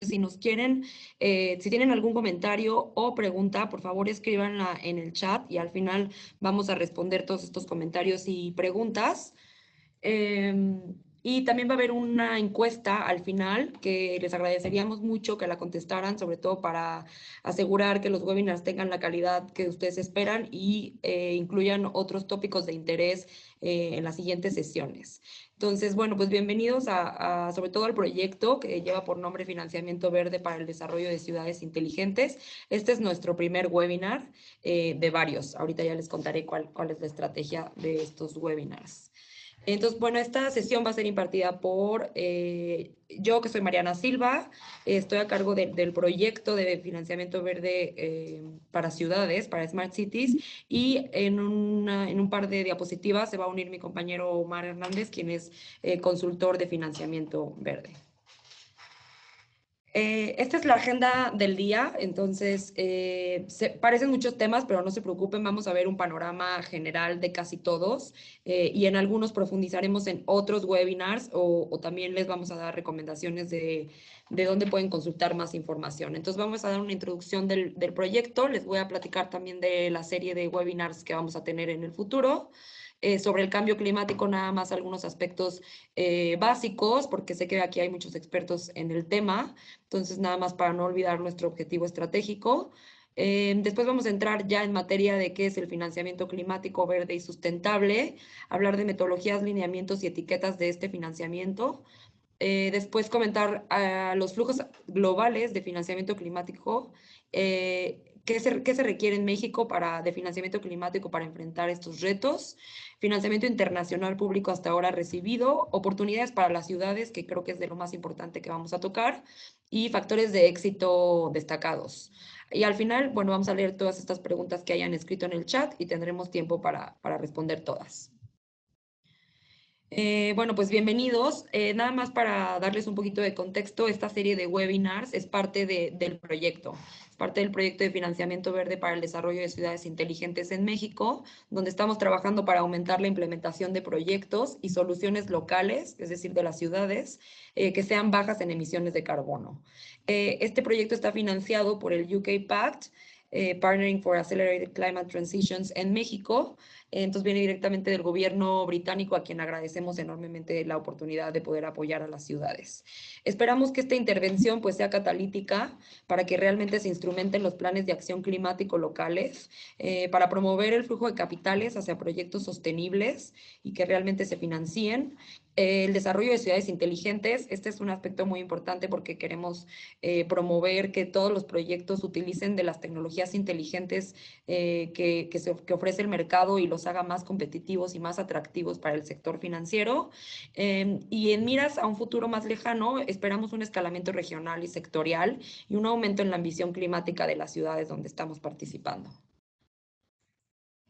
si nos quieren, si tienen algún comentario o pregunta, por favor escríbanla en el chat y al final vamos a responder todos estos comentarios y preguntas. Y también va a haber una encuesta al final que les agradeceríamos mucho que la contestaran, sobre todo para asegurar que los webinars tengan la calidad que ustedes esperan y incluyan otros tópicos de interés en las siguientes sesiones. Entonces, bueno, pues bienvenidos sobre todo al proyecto que lleva por nombre Financiamiento Verde para el Desarrollo de Ciudades Inteligentes. Este es nuestro primer webinar de varios. Ahorita ya les contaré cuál es la estrategia de estos webinars. Entonces, bueno, esta sesión va a ser impartida por yo, que soy Mariana Silva, estoy a cargo del proyecto de financiamiento verde para ciudades, para Smart Cities, y en un par de diapositivas se va a unir mi compañero Omar Hernández, quien es consultor de financiamiento verde. Esta es la agenda del día, entonces parecen muchos temas, pero no se preocupen, vamos a ver un panorama general de casi todos y en algunos profundizaremos en otros webinars o también les vamos a dar recomendaciones de dónde pueden consultar más información. Entonces vamos a dar una introducción del proyecto, les voy a platicar también de la serie de webinars que vamos a tener en el futuro. Sobre el cambio climático, nada más algunos aspectos básicos, porque sé que aquí hay muchos expertos en el tema. Entonces, nada más para no olvidar nuestro objetivo estratégico. Después vamos a entrar ya en materia de qué es el financiamiento climático verde y sustentable, hablar de metodologías, lineamientos y etiquetas de este financiamiento. Después comentar los flujos globales de financiamiento climático, qué se requiere en México de financiamiento climático para enfrentar estos retos, financiamiento internacional público hasta ahora recibido, oportunidades para las ciudades, que creo que es de lo más importante que vamos a tocar, y factores de éxito destacados. Y al final, bueno, vamos a leer todas estas preguntas que hayan escrito en el chat y tendremos tiempo para responder todas. Bueno, pues bienvenidos. Nada más para darles un poquito de contexto, esta serie de webinars es parte del proyecto. Es parte del proyecto de financiamiento verde para el desarrollo de ciudades inteligentes en México, donde estamos trabajando para aumentar la implementación de proyectos y soluciones locales, es decir, de las ciudades, que sean bajas en emisiones de carbono. Este proyecto está financiado por el UK Pact, Partnering for Accelerated Climate Transitions en México. Entonces viene directamente del gobierno británico, a quien agradecemos enormemente la oportunidad de poder apoyar a las ciudades. Esperamos que esta intervención pues sea catalítica para que realmente se instrumenten los planes de acción climático locales, para promover el flujo de capitales hacia proyectos sostenibles y que realmente se financien. El desarrollo de ciudades inteligentes, este es un aspecto muy importante porque queremos promover que todos los proyectos utilicen de las tecnologías inteligentes que ofrece el mercado y los haga más competitivos y más atractivos para el sector financiero. Y en miras a un futuro más lejano, esperamos un escalamiento regional y sectorial y un aumento en la ambición climática de las ciudades donde estamos participando.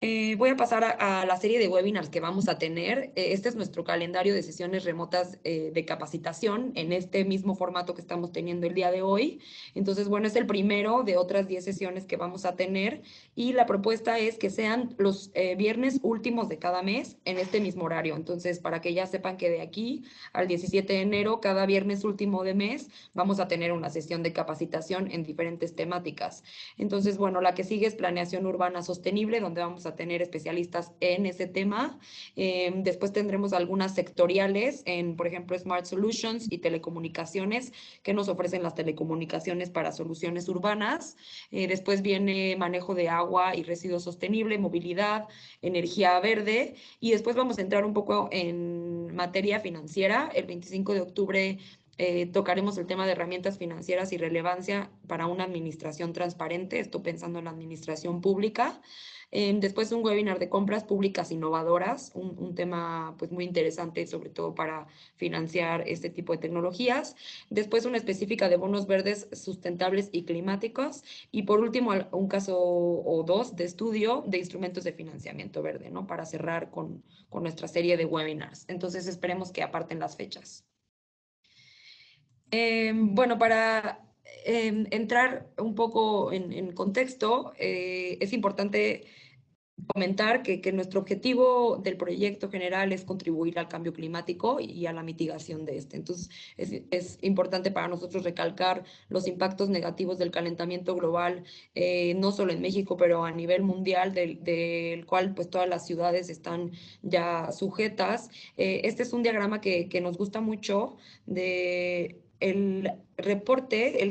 Voy a pasar a la serie de webinars que vamos a tener. Este es nuestro calendario de sesiones remotas de capacitación en este mismo formato que estamos teniendo el día de hoy. Entonces, bueno, es el primero de otras 10 sesiones que vamos a tener y la propuesta es que sean los viernes últimos de cada mes en este mismo horario. Entonces, para que ya sepan que de aquí al 17 de enero, cada viernes último de mes, vamos a tener una sesión de capacitación en diferentes temáticas. Entonces, bueno, la que sigue es planeación urbana sostenible, donde vamos a tener especialistas en ese tema. Después tendremos algunas sectoriales en, por ejemplo, Smart Solutions y telecomunicaciones, que nos ofrecen las telecomunicaciones para soluciones urbanas. Después viene manejo de agua y residuos sostenible, movilidad, energía verde. Y después vamos a entrar un poco en materia financiera. El 25 de octubre tocaremos el tema de herramientas financieras y relevancia para una administración transparente, esto pensando en la administración pública. Después un webinar de compras públicas innovadoras, un tema pues muy interesante, sobre todo para financiar este tipo de tecnologías. Después una específica de bonos verdes sustentables y climáticos. Y por último, un caso o dos de estudio de instrumentos de financiamiento verde, ¿no? Para cerrar con nuestra serie de webinars. Entonces esperemos que aparten las fechas. Bueno, para entrar un poco en contexto, es importante comentar que nuestro objetivo del proyecto general es contribuir al cambio climático y a la mitigación de este. Entonces, es importante para nosotros recalcar los impactos negativos del calentamiento global, no solo en México, pero a nivel mundial, del cual pues todas las ciudades están ya sujetas. Este es un diagrama que nos gusta mucho de el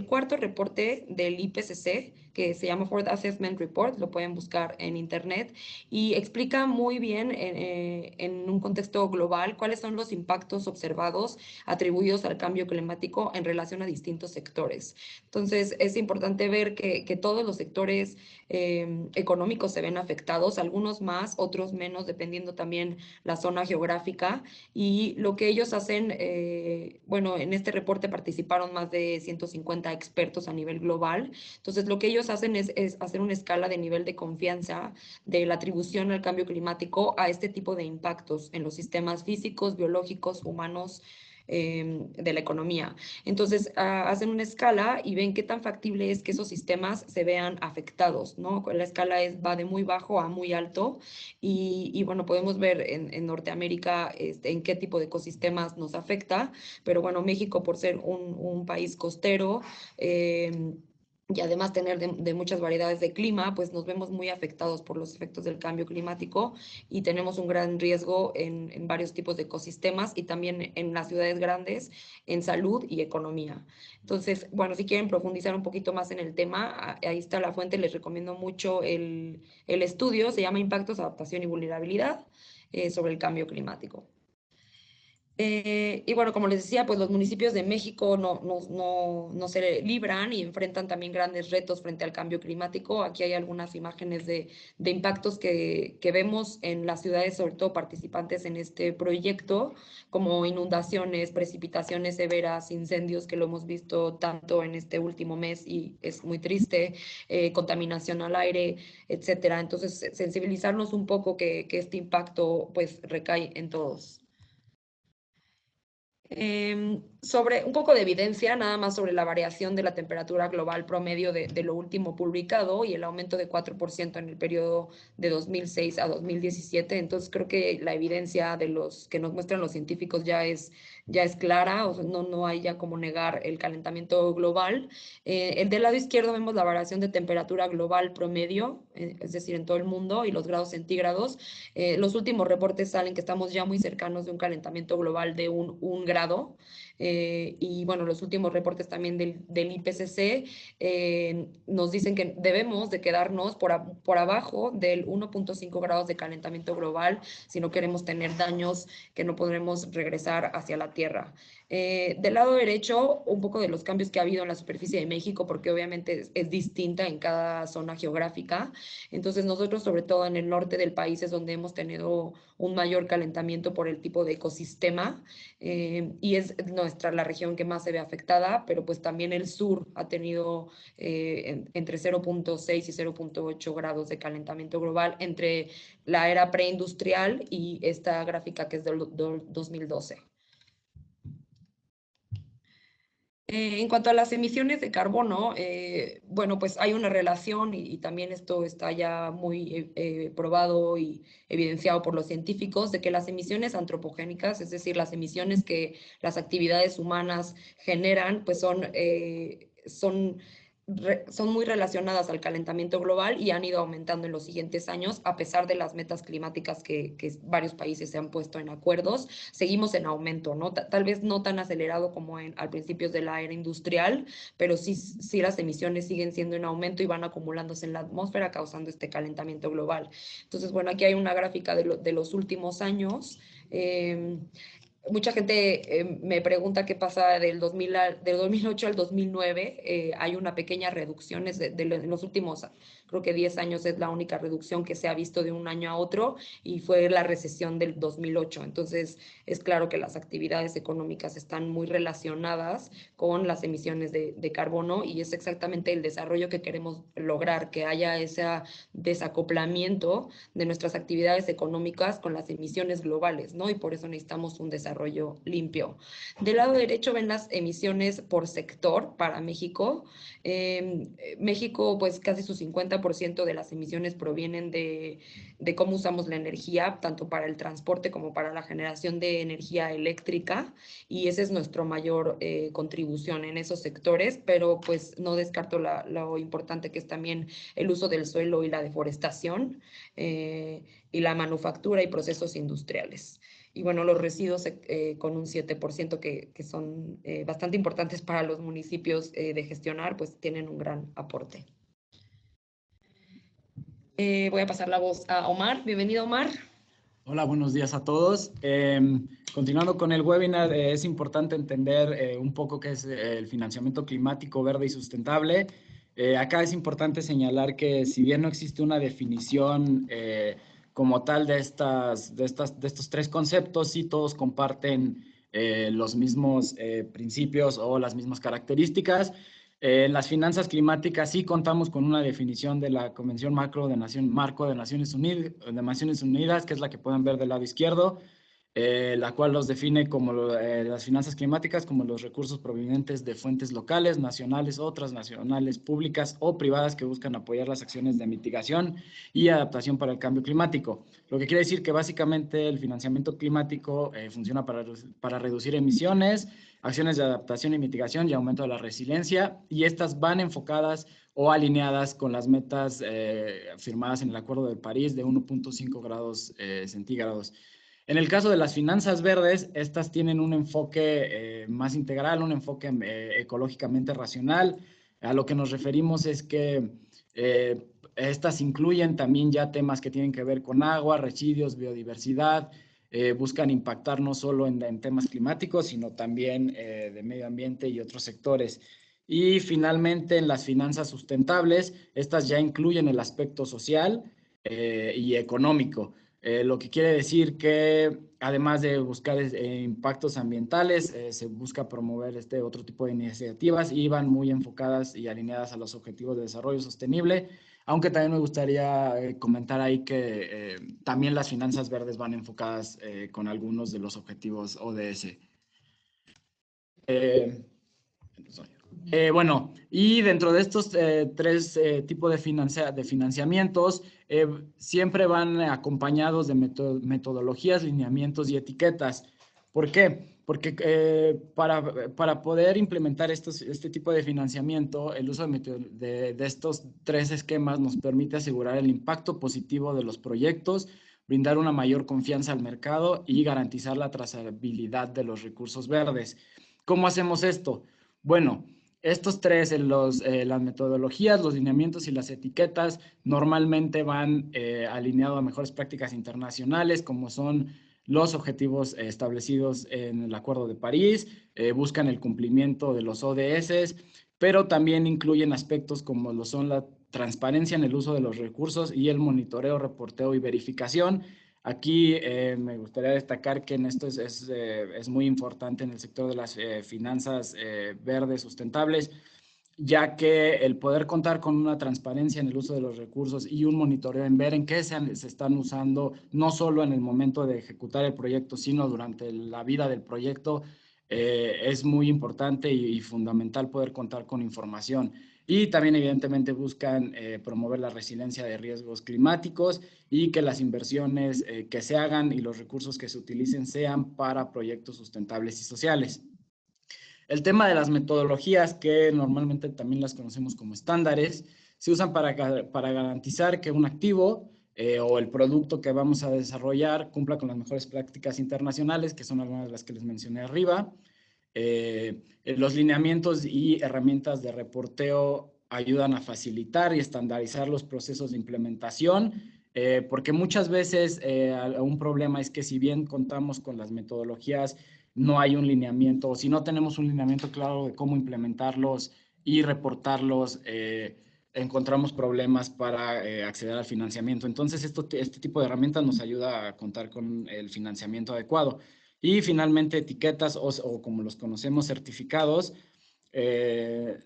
cuarto reporte del IPCC, que se llama Fourth Assessment Report, lo pueden buscar en internet, y explica muy bien en un contexto global cuáles son los impactos observados atribuidos al cambio climático en relación a distintos sectores. Entonces, es importante ver que todos los sectores económicos se ven afectados, algunos más, otros menos, dependiendo también la zona geográfica. Y lo que ellos hacen, bueno, en este reporte participaron más de 150 expertos a nivel global. Entonces, lo que ellos hacen es hacer una escala de nivel de confianza de la atribución al cambio climático a este tipo de impactos en los sistemas físicos, biológicos, humanos, de la economía. Entonces, hacen una escala y ven qué tan factible es que esos sistemas se vean afectados, ¿no? La escala va de muy bajo a muy alto y bueno, podemos ver en Norteamérica en qué tipo de ecosistemas nos afecta, pero bueno, México por ser un país costero, y además tener de muchas variedades de clima, pues nos vemos muy afectados por los efectos del cambio climático y tenemos un gran riesgo en varios tipos de ecosistemas y también en las ciudades grandes, en salud y economía. Entonces, bueno, si quieren profundizar un poquito más en el tema, ahí está la fuente, les recomiendo mucho el estudio, se llama Impactos, Adaptación y Vulnerabilidad sobre el cambio climático. Y bueno, como les decía, pues los municipios de México no se libran y enfrentan también grandes retos frente al cambio climático. Aquí hay algunas imágenes de impactos que vemos en las ciudades, sobre todo participantes en este proyecto, como inundaciones, precipitaciones severas, incendios que lo hemos visto tanto en este último mes y es muy triste, contaminación al aire, etcétera. Entonces, sensibilizarnos un poco que este impacto pues recae en todos. Sobre un poco de evidencia, nada más sobre la variación de la temperatura global promedio de lo último publicado y el aumento de 4% en el periodo de 2006 a 2017. Entonces, creo que la evidencia de los que nos muestran los científicos ya es clara, o sea, no hay ya como negar el calentamiento global. El del lado izquierdo vemos la variación de temperatura global promedio, es decir, en todo el mundo, y los grados centígrados. Los últimos reportes salen que estamos ya muy cercanos de un calentamiento global de un grado. Y bueno, los últimos reportes también del IPCC nos dicen que debemos de quedarnos por abajo del 1.5 grados de calentamiento global si no queremos tener daños que no podremos regresar hacia la Tierra. Del lado derecho, un poco de los cambios que ha habido en la superficie de México, porque obviamente es distinta en cada zona geográfica. Entonces nosotros, sobre todo en el norte del país, es donde hemos tenido un mayor calentamiento por el tipo de ecosistema y es la región que más se ve afectada, pero pues también el sur ha tenido entre 0.6 y 0.8 grados de calentamiento global entre la era preindustrial y esta gráfica que es del 2012. En cuanto a las emisiones de carbono, bueno, pues hay una relación y también esto está ya muy probado y evidenciado por los científicos de que las emisiones antropogénicas, es decir, las emisiones que las actividades humanas generan, pues son muy relacionadas al calentamiento global y han ido aumentando en los siguientes años, a pesar de las metas climáticas que varios países se han puesto en acuerdos. Seguimos en aumento, ¿no? Tal vez no tan acelerado como al principio de la era industrial, pero sí las emisiones siguen siendo en aumento y van acumulándose en la atmósfera, causando este calentamiento global. Entonces, bueno, aquí hay una gráfica de los últimos años. Mucha gente me pregunta qué pasa del 2008 al 2009. Hay una pequeña reducción en los últimos, creo que 10 años es la única reducción que se ha visto de un año a otro y fue la recesión del 2008. Entonces, es claro que las actividades económicas están muy relacionadas con las emisiones de carbono y es exactamente el desarrollo que queremos lograr, que haya ese desacoplamiento de nuestras actividades económicas con las emisiones globales, ¿no? Y por eso necesitamos un desarrollo desarrollo limpio. Del lado derecho ven las emisiones por sector para México. México, pues casi su 50% de las emisiones provienen de cómo usamos la energía, tanto para el transporte como para la generación de energía eléctrica, y esa es nuestra mayor contribución en esos sectores, pero pues no descarto lo importante que es también el uso del suelo y la deforestación, y la manufactura y procesos industriales. Y bueno, los residuos con un 7% que son bastante importantes para los municipios de gestionar, pues tienen un gran aporte. Voy a pasar la voz a Omar. Bienvenido, Omar. Hola, buenos días a todos. Continuando con el webinar, es importante entender un poco qué es el financiamiento climático verde y sustentable. Acá es importante señalar que si bien no existe una definición como tal de estos tres conceptos, sí todos comparten los mismos principios o las mismas características. En las finanzas climáticas sí contamos con una definición de la Convención Marco de Naciones Unidas, que es la que pueden ver del lado izquierdo, la cual los define como las finanzas climáticas como los recursos provenientes de fuentes locales, nacionales o transnacionales, públicas o privadas que buscan apoyar las acciones de mitigación y adaptación para el cambio climático. Lo que quiere decir que básicamente el financiamiento climático funciona para reducir emisiones, acciones de adaptación y mitigación y aumento de la resiliencia, y estas van enfocadas o alineadas con las metas firmadas en el Acuerdo de París de 1.5 grados centígrados. En el caso de las finanzas verdes, estas tienen un enfoque más integral, un enfoque ecológicamente racional. A lo que nos referimos es que estas incluyen también ya temas que tienen que ver con agua, residuos, biodiversidad, buscan impactar no solo en temas climáticos, sino también de medio ambiente y otros sectores. Y finalmente, en las finanzas sustentables, estas ya incluyen el aspecto social y económico. Lo que quiere decir que además de buscar impactos ambientales, se busca promover este otro tipo de iniciativas y van muy enfocadas y alineadas a los objetivos de desarrollo sostenible, aunque también me gustaría comentar ahí que también las finanzas verdes van enfocadas con algunos de los objetivos ODS. Bueno, y dentro de estos tres tipos de financiamientos, siempre van acompañados de metodologías, lineamientos y etiquetas. ¿Por qué? Porque para poder implementar este tipo de financiamiento, el uso de estos tres esquemas nos permite asegurar el impacto positivo de los proyectos, brindar una mayor confianza al mercado y garantizar la trazabilidad de los recursos verdes. ¿Cómo hacemos esto? Bueno, estos tres, las metodologías, los lineamientos y las etiquetas, normalmente van alineados a mejores prácticas internacionales, como son los objetivos establecidos en el Acuerdo de París, buscan el cumplimiento de los ODS, pero también incluyen aspectos como lo son la transparencia en el uso de los recursos y el monitoreo, reporteo y verificación. Aquí me gustaría destacar que en esto es muy importante en el sector de las finanzas verdes sustentables, ya que el poder contar con una transparencia en el uso de los recursos y un monitoreo en ver en qué se están usando, no solo en el momento de ejecutar el proyecto, sino durante la vida del proyecto, es muy importante y fundamental poder contar con información. Y también, evidentemente, buscan promover la resiliencia de riesgos climáticos y que las inversiones que se hagan y los recursos que se utilicen sean para proyectos sustentables y sociales. El tema de las metodologías, que normalmente también las conocemos como estándares, se usan para garantizar que un activo o el producto que vamos a desarrollar cumpla con las mejores prácticas internacionales, que son algunas de las que les mencioné arriba. Los lineamientos y herramientas de reporteo ayudan a facilitar y estandarizar los procesos de implementación, porque muchas veces un problema es que si bien contamos con las metodologías, no hay un lineamiento, o si no tenemos un lineamiento claro de cómo implementarlos y reportarlos, encontramos problemas para acceder al financiamiento. Entonces, este tipo de herramientas nos ayuda a contar con el financiamiento adecuado. Y finalmente, etiquetas o como los conocemos, certificados,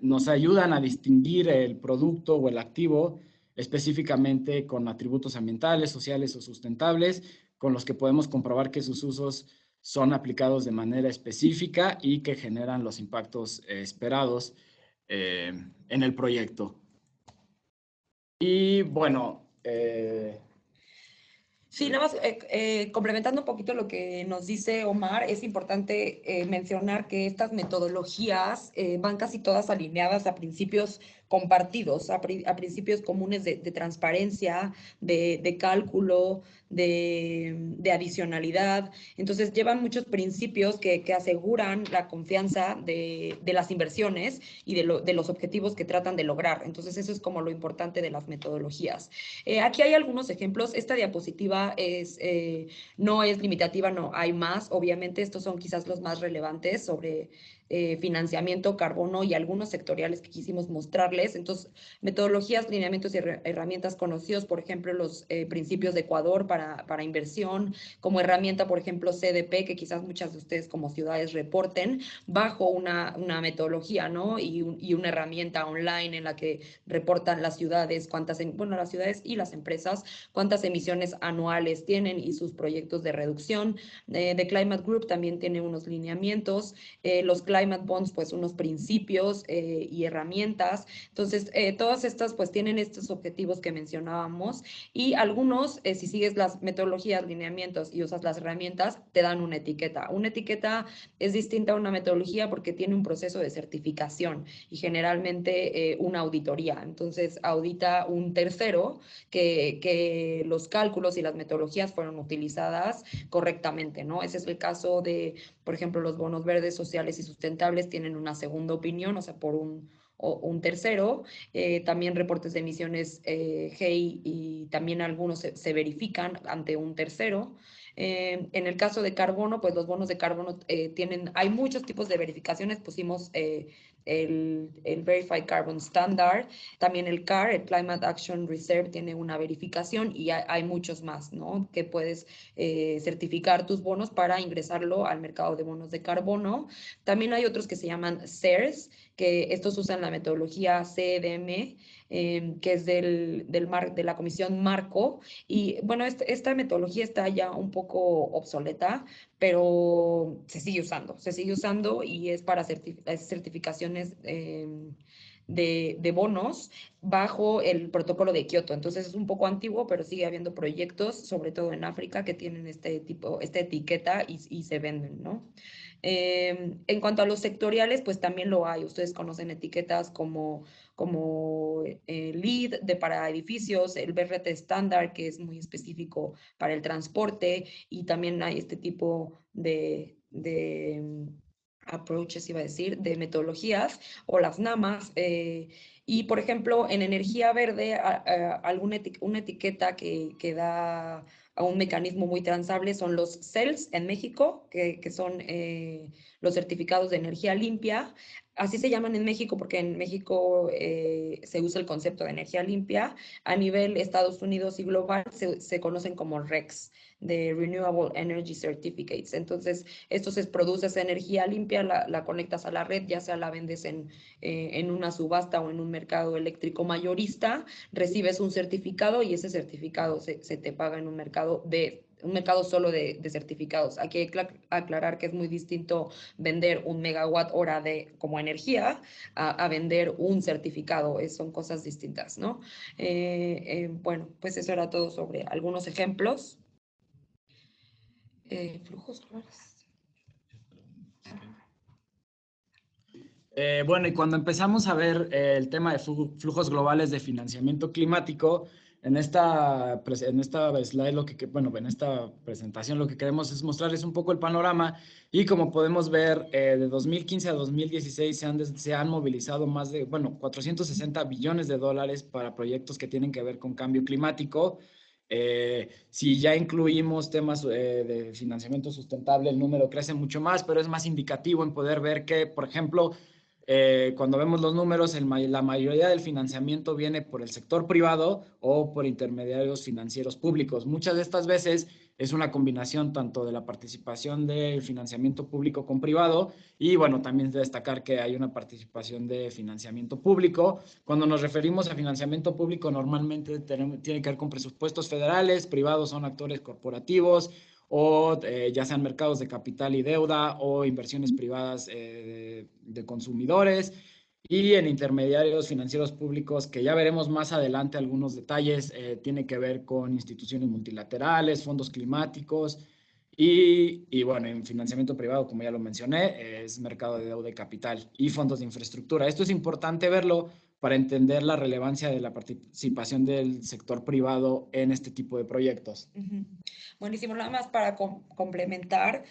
nos ayudan a distinguir el producto o el activo específicamente con atributos ambientales, sociales o sustentables, con los que podemos comprobar que sus usos son aplicados de manera específica y que generan los impactos esperados en el proyecto. Y bueno, sí, nada más complementando un poquito lo que nos dice Omar, es importante mencionar que estas metodologías van casi todas alineadas a principios compartidos, a principios comunes de transparencia, de cálculo, de adicionalidad. Entonces, llevan muchos principios que aseguran la confianza de las inversiones y de los objetivos que tratan de lograr. Entonces, eso es como lo importante de las metodologías. Aquí hay algunos ejemplos. Esta diapositiva no es limitativa, no, hay más. Obviamente, estos son quizás los más relevantes sobre financiamiento, carbono y algunos sectoriales que quisimos mostrarles. Entonces, metodologías, lineamientos y herramientas conocidos, por ejemplo, los principios de Ecuador para inversión, como herramienta, por ejemplo, CDP, que quizás muchas de ustedes como ciudades reporten, bajo una metodología, ¿no? Y una herramienta online en la que reportan las ciudades, las ciudades y las empresas, cuántas emisiones anuales tienen y sus proyectos de reducción. The Climate Group también tiene unos lineamientos, los Climate Bonds, pues unos principios y herramientas. Entonces, todas estas pues tienen estos objetivos que mencionábamos y algunos, si sigues las metodologías, lineamientos y usas las herramientas, te dan una etiqueta. Una etiqueta es distinta a una metodología porque tiene un proceso de certificación y generalmente una auditoría. Entonces, audita un tercero que los cálculos y las metodologías fueron utilizadas correctamente, ¿no? Ese es el caso de, por ejemplo, los bonos verdes, sociales y sustentables tienen una segunda opinión, o sea, por un tercero. También reportes de emisiones GEI y también algunos se verifican ante un tercero. En el caso de carbono, pues los bonos de carbono hay muchos tipos de verificaciones, pusimos el Verified Carbon Standard, también el CAR, el Climate Action Reserve, tiene una verificación y hay muchos más, ¿no? Que puedes certificar tus bonos para ingresarlo al mercado de bonos de carbono. También hay otros que se llaman CERS, que estos usan la metodología CDM, que es de la Comisión Marco. Y bueno, esta metodología está ya un poco obsoleta, pero se sigue usando y es para certificaciones de bonos bajo el protocolo de Kioto. Entonces es un poco antiguo, pero sigue habiendo proyectos, sobre todo en África, que tienen esta etiqueta y se venden, ¿no? En cuanto a los sectoriales, pues también lo hay. Ustedes conocen etiquetas como LEED para edificios, el BRT estándar, que es muy específico para el transporte, y también hay este tipo de approaches, iba a decir, de metodologías, o las NAMAs. Y, por ejemplo, en energía verde, una etiqueta que da a un mecanismo muy transable son los CELS en México, que son los certificados de energía limpia. Así se llaman en México porque en México se usa el concepto de energía limpia. A nivel Estados Unidos y global se conocen como RECs, de Renewable Energy Certificates. Entonces, esto se produce esa energía limpia, la conectas a la red, ya sea la vendes en una subasta o en un mercado eléctrico mayorista, recibes un certificado y ese certificado se te paga en un mercado solo de certificados. Hay que aclarar que es muy distinto vender un megawatt hora como energía a vender un certificado. Son cosas distintas, ¿no? Bueno, pues eso era todo sobre algunos ejemplos. Flujos globales. Bueno, y cuando empezamos a ver el tema de flujos globales de financiamiento climático, en esta slide, en esta presentación lo que queremos es mostrarles un poco el panorama y como podemos ver, de 2015 a 2016 se han movilizado más de, 460 billones de dólares para proyectos que tienen que ver con cambio climático. Si ya incluimos temas de financiamiento sustentable, el número crece mucho más, pero es más indicativo en poder ver que, por ejemplo, cuando vemos los números, la mayoría del financiamiento viene por el sector privado o por intermediarios financieros públicos. Muchas de estas veces es una combinación tanto de la participación del financiamiento público con privado y bueno, también destacar que hay una participación de financiamiento público. Cuando nos referimos a financiamiento público, normalmente tiene que ver con presupuestos federales, privados son actores corporativos o ya sean mercados de capital y deuda o inversiones privadas de consumidores. Y en intermediarios financieros públicos, que ya veremos más adelante algunos detalles, tiene que ver con instituciones multilaterales, fondos climáticos y bueno, en financiamiento privado, como ya lo mencioné, es mercado de deuda y capital y fondos de infraestructura. Esto es importante verlo para entender la relevancia de la participación del sector privado en este tipo de proyectos. Buenísimo, nada más para complementar,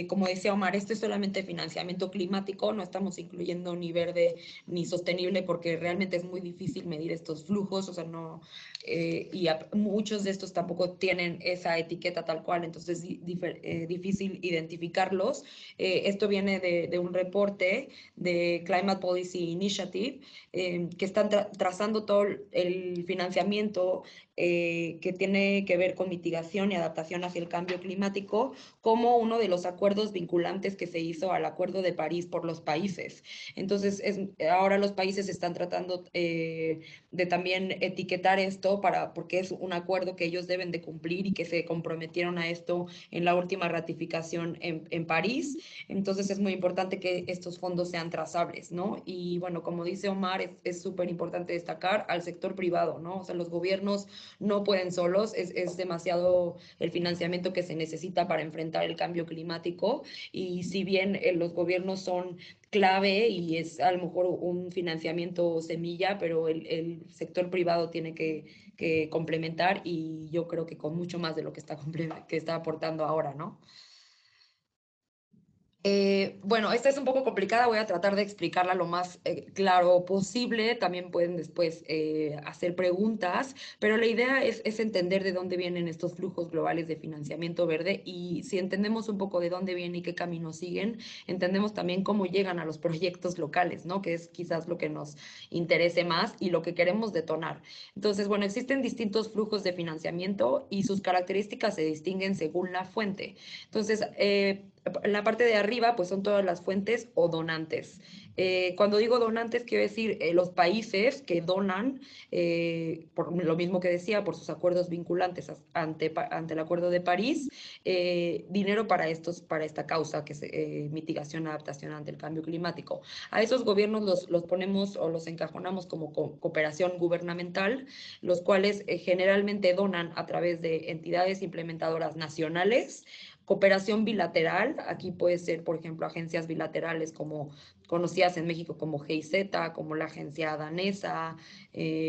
como decía Omar, esto es solamente financiamiento climático, no estamos incluyendo ni verde ni sostenible porque realmente es muy difícil medir estos flujos, o sea, no, muchos de estos tampoco tienen esa etiqueta tal cual, entonces es difícil identificarlos. Esto viene de un reporte de Climate Policy Initiative, que están trazando todo el financiamiento que tiene que ver con mitigación y adaptación hacia el cambio climático como uno de los acuerdos vinculantes que se hizo al Acuerdo de París por los países. Entonces, ahora los países están tratando de también etiquetar esto porque es un acuerdo que ellos deben de cumplir y que se comprometieron a esto en la última ratificación en París. Entonces, es muy importante que estos fondos sean trazables, ¿no? Y bueno, como dice Omar, es súper importante destacar al sector privado, ¿no? O sea, los gobiernos no pueden solos, es demasiado el financiamiento que se necesita para enfrentar el cambio climático y si bien los gobiernos son clave y es a lo mejor un financiamiento semilla, pero el sector privado tiene que complementar y yo creo que con mucho más de lo que está aportando ahora, ¿no? Bueno, esta es un poco complicada, voy a tratar de explicarla lo más claro posible. También pueden después hacer preguntas, pero la idea es entender de dónde vienen estos flujos globales de financiamiento verde y si entendemos un poco de dónde vienen y qué caminos siguen, entendemos también cómo llegan a los proyectos locales, ¿no? Que es quizás lo que nos interese más y lo que queremos detonar. Entonces, bueno, existen distintos flujos de financiamiento y sus características se distinguen según la fuente. Entonces, en la parte de arriba, pues son todas las fuentes o donantes. Cuando digo donantes, quiero decir los países que donan, por lo mismo que decía, por sus acuerdos vinculantes ante el Acuerdo de París, dinero para esta causa, que es mitigación, adaptación ante el cambio climático. A esos gobiernos los ponemos o los encajonamos como cooperación gubernamental, los cuales generalmente donan a través de entidades implementadoras nacionales. Cooperación bilateral, aquí puede ser, por ejemplo, agencias bilaterales como conocidas en México como GIZ, como la agencia danesa,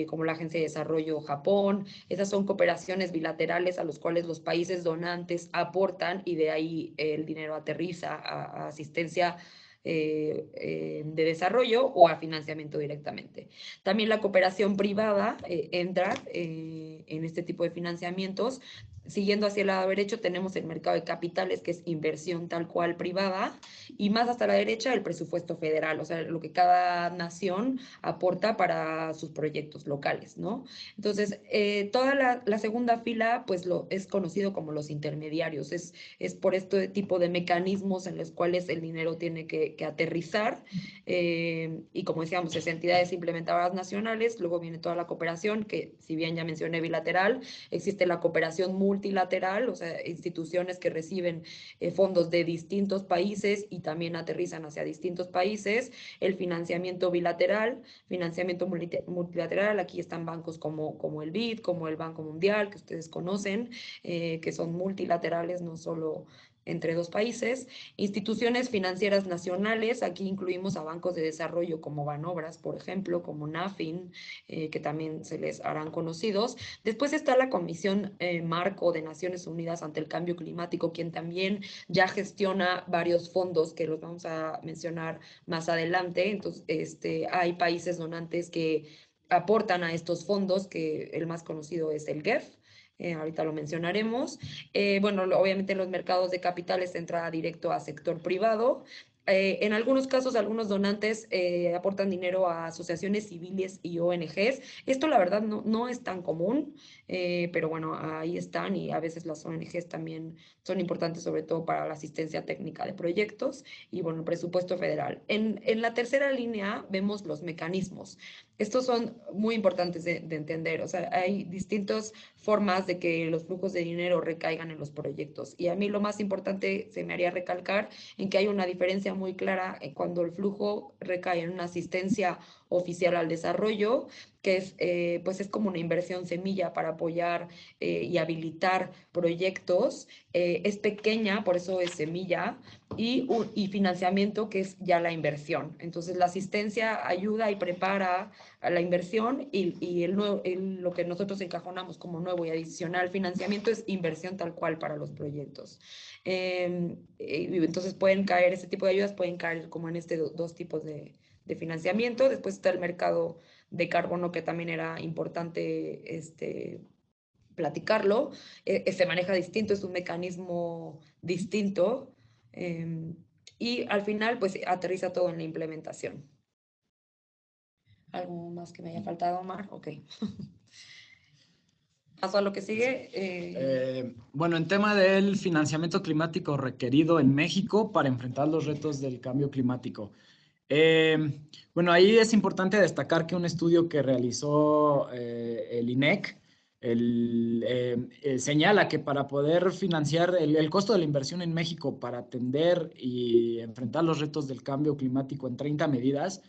como la Agencia de Desarrollo Japón. Esas son cooperaciones bilaterales a los cuales los países donantes aportan y de ahí el dinero aterriza a asistencia de desarrollo o a financiamiento directamente. También la cooperación privada entra en este tipo de financiamientos. Siguiendo hacia el lado derecho tenemos el mercado de capitales, que es inversión tal cual privada, y más hasta la derecha el presupuesto federal, o sea, lo que cada nación aporta para sus proyectos locales, ¿no? Entonces, toda la segunda fila, pues es conocido como los intermediarios, es por este tipo de mecanismos en los cuales el dinero tiene que aterrizar, y como decíamos, es entidades implementadoras nacionales, luego viene toda la cooperación, que si bien ya mencioné bilateral, existe la cooperación multilateral, o sea, instituciones que reciben fondos de distintos países y también aterrizan hacia distintos países, el financiamiento multilateral, aquí están bancos como el BID, como el Banco Mundial, que ustedes conocen, que son multilaterales, no solo entre dos países. Instituciones financieras nacionales, aquí incluimos a bancos de desarrollo como Banobras, por ejemplo, como NAFIN, que también se les harán conocidos. Después está la Comisión Marco de Naciones Unidas ante el Cambio Climático, quien también ya gestiona varios fondos que los vamos a mencionar más adelante. Entonces, hay países donantes que aportan a estos fondos, que el más conocido es el GEF. Ahorita lo mencionaremos. Bueno, obviamente los mercados de capitales entra directo a sector privado En algunos casos, algunos donantes aportan dinero a asociaciones civiles y ONGs. Esto, la verdad, no es tan común, pero bueno, ahí están y a veces las ONGs también son importantes, sobre todo para la asistencia técnica de proyectos y, bueno, presupuesto federal. En la tercera línea vemos los mecanismos. Estos son muy importantes de entender. O sea, hay distintas formas de que los flujos de dinero recaigan en los proyectos. Y a mí lo más importante se me haría recalcar en que hay una diferencia muy clara cuando el flujo recae en una asistencia oficial al desarrollo, que es, pues es como una inversión semilla para apoyar y habilitar proyectos. Es pequeña, por eso es semilla, y financiamiento, que es ya la inversión. Entonces, la asistencia ayuda y prepara a la inversión y lo que nosotros encajonamos como nuevo y adicional financiamiento es inversión tal cual para los proyectos. Entonces pueden caer, ese tipo de ayudas pueden caer como en dos tipos de financiamiento. Después está el mercado de carbono, que también era importante platicarlo. Se maneja distinto, es un mecanismo distinto. Y al final, pues aterriza todo en la implementación. ¿Algo más que me haya faltado, Omar? Ok. Paso a lo que sigue. Bueno, en tema del financiamiento climático requerido en México para enfrentar los retos del cambio climático. Bueno, ahí es importante destacar que un estudio que realizó el INEC señala que para poder financiar el costo de la inversión en México para atender y enfrentar los retos del cambio climático en 30 medidas,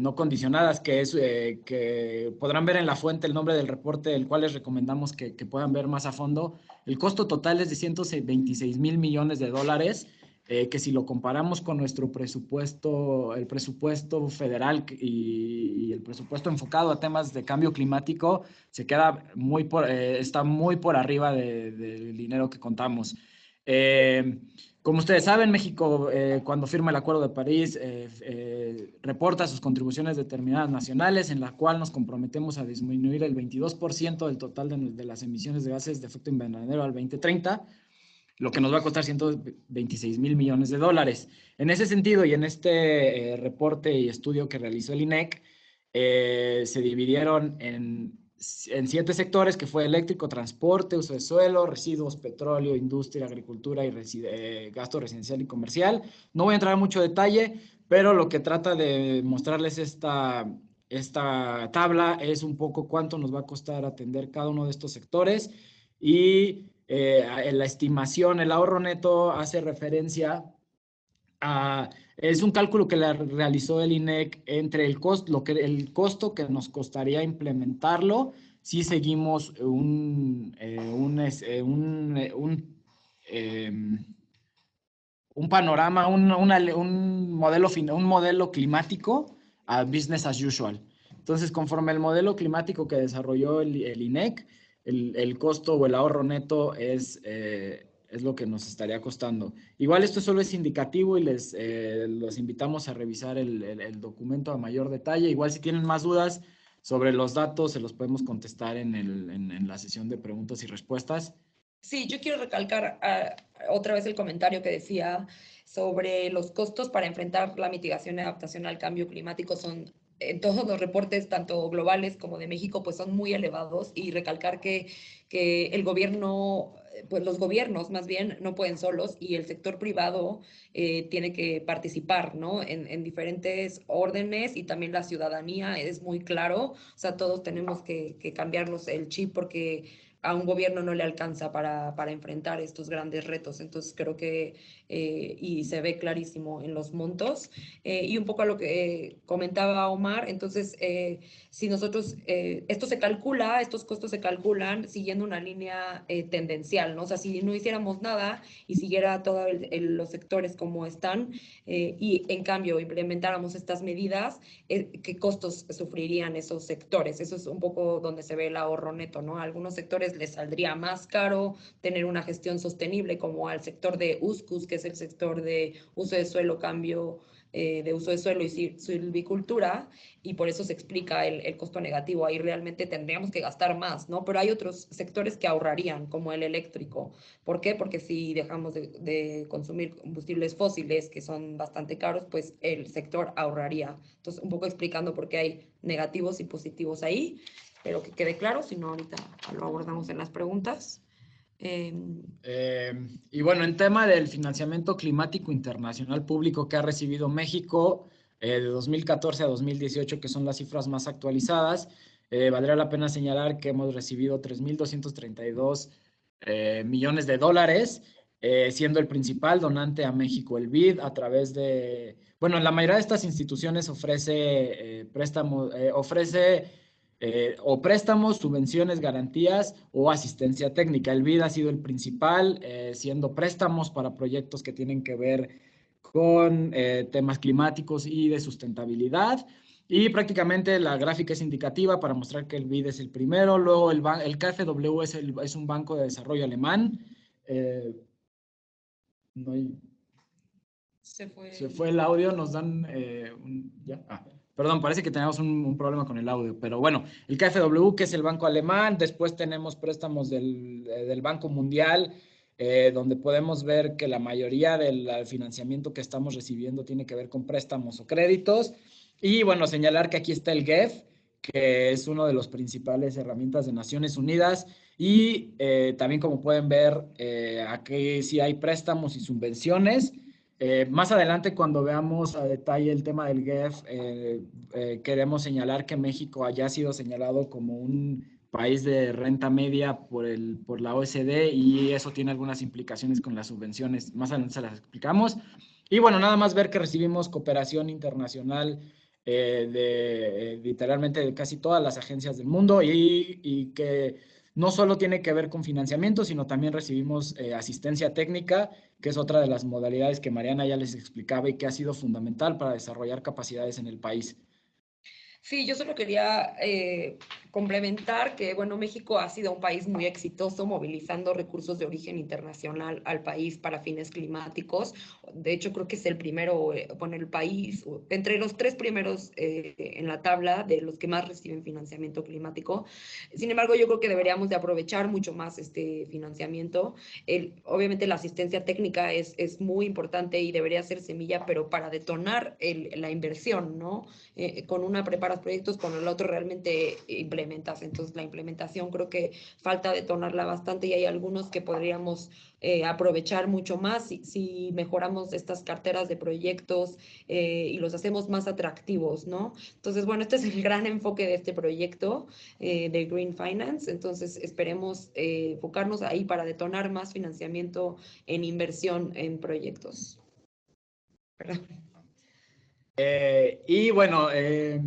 no condicionadas, que podrán ver en la fuente el nombre del reporte, el cual les recomendamos que puedan ver más a fondo. El costo total es de 126 mil millones de dólares, que si lo comparamos con nuestro presupuesto, el presupuesto federal y el presupuesto enfocado a temas de cambio climático, está muy por arriba del dinero que contamos. Como ustedes saben, México, cuando firma el Acuerdo de París, reporta sus contribuciones determinadas nacionales, en la cual nos comprometemos a disminuir el 22% del total de las emisiones de gases de efecto invernadero al 2030, lo que nos va a costar 126 mil millones de dólares. En ese sentido, y en este reporte y estudio que realizó el INEC, se dividieron en 7 sectores, que fue eléctrico, transporte, uso de suelo, residuos, petróleo, industria, agricultura y gasto residencial y comercial. No voy a entrar en mucho detalle, pero lo que trata de mostrarles esta tabla es un poco cuánto nos va a costar atender cada uno de estos sectores y la estimación, el ahorro neto hace referencia es un cálculo que realizó el INEC entre el costo que nos costaría implementarlo si seguimos un panorama, un modelo climático a business as usual. Entonces, conforme el modelo climático que desarrolló el INEC, el costo o el ahorro neto es lo que nos estaría costando. Igual esto solo es indicativo y los invitamos a revisar el documento a mayor detalle. Igual si tienen más dudas sobre los datos, se los podemos contestar en la sesión de preguntas y respuestas. Sí, yo quiero recalcar otra vez el comentario que decía sobre los costos para enfrentar la mitigación y adaptación al cambio climático son, en todos los reportes, tanto globales como de México, pues son muy elevados, y recalcar que el gobierno, pues los gobiernos más bien no pueden solos, y el sector privado tiene que participar, ¿no? En diferentes órdenes, y también la ciudadanía es muy claro. O sea, todos tenemos que cambiarnos el chip, porque a un gobierno no le alcanza para enfrentar estos grandes retos. Entonces creo que, y se ve clarísimo en los montos, y un poco a lo que comentaba Omar. Entonces, si nosotros, estos costos se calculan siguiendo una línea tendencial, ¿no? O sea, si no hiciéramos nada y siguiera todos los sectores como están, y en cambio implementáramos estas medidas, ¿qué costos sufrirían esos sectores? Eso es un poco donde se ve el ahorro neto, ¿no? A algunos sectores les saldría más caro tener una gestión sostenible, como al sector de USCUS, que es el sector de uso de suelo, cambio de uso de suelo y silvicultura, y por eso se explica el costo negativo. Ahí realmente tendríamos que gastar más, ¿no? Pero hay otros sectores que ahorrarían, como el eléctrico. ¿Por qué? Porque si dejamos de consumir combustibles fósiles, que son bastante caros, pues el sector ahorraría. Entonces, un poco explicando por qué hay negativos y positivos ahí, pero que quede claro, si no ahorita lo abordamos en las preguntas. Y bueno, en tema del financiamiento climático internacional público que ha recibido México de 2014 a 2018, que son las cifras más actualizadas, valdría la pena señalar que hemos recibido 3.232 millones de dólares, siendo el principal donante a México el BID a través de, bueno, la mayoría de estas instituciones ofrece préstamos, o préstamos, subvenciones, garantías o asistencia técnica. El BID ha sido el principal, siendo préstamos para proyectos que tienen que ver con temas climáticos y de sustentabilidad. Y prácticamente la gráfica es indicativa para mostrar que el BID es el primero. Luego el KfW es un banco de desarrollo alemán. No hay, se fue el audio, nos dan ya. Perdón, parece que tenemos un problema con el audio, pero bueno, el KfW, que es el banco alemán, después tenemos préstamos del Banco Mundial, donde podemos ver que la mayoría del financiamiento que estamos recibiendo tiene que ver con préstamos o créditos. Y bueno, señalar que aquí está el GEF, que es uno de los principales herramientas de Naciones Unidas. Y también, como pueden ver, aquí sí hay préstamos y subvenciones. Más adelante, cuando veamos a detalle el tema del GEF, queremos señalar que México haya sido señalado como un país de renta media por la OECD, y eso tiene algunas implicaciones con las subvenciones. Más adelante se las explicamos. Y bueno, nada más ver que recibimos cooperación internacional literalmente de casi todas las agencias del mundo, y que no solo tiene que ver con financiamiento, sino también recibimos asistencia técnica, que es otra de las modalidades que Mariana ya les explicaba y que ha sido fundamental para desarrollar capacidades en el país. Sí, yo solo quería complementar que, bueno, México ha sido un país muy exitoso movilizando recursos de origen internacional al país para fines climáticos. De hecho, creo que es el primero, bueno, el país, entre los tres primeros en la tabla de los que más reciben financiamiento climático. Sin embargo, yo creo que deberíamos de aprovechar mucho más este financiamiento. Obviamente la asistencia técnica es muy importante y debería ser semilla, pero para detonar la inversión, ¿no? Con una preparas proyectos, con el otro realmente implementas. Entonces la implementación creo que falta detonarla bastante, y hay algunos que podríamos aprovechar mucho más si mejoramos estas carteras de proyectos y los hacemos más atractivos, ¿no? Entonces, bueno, este es el gran enfoque de este proyecto de Green Finance. Entonces, esperemos enfocarnos ahí para detonar más financiamiento en inversión en proyectos. Perdón. Y bueno, ¿qué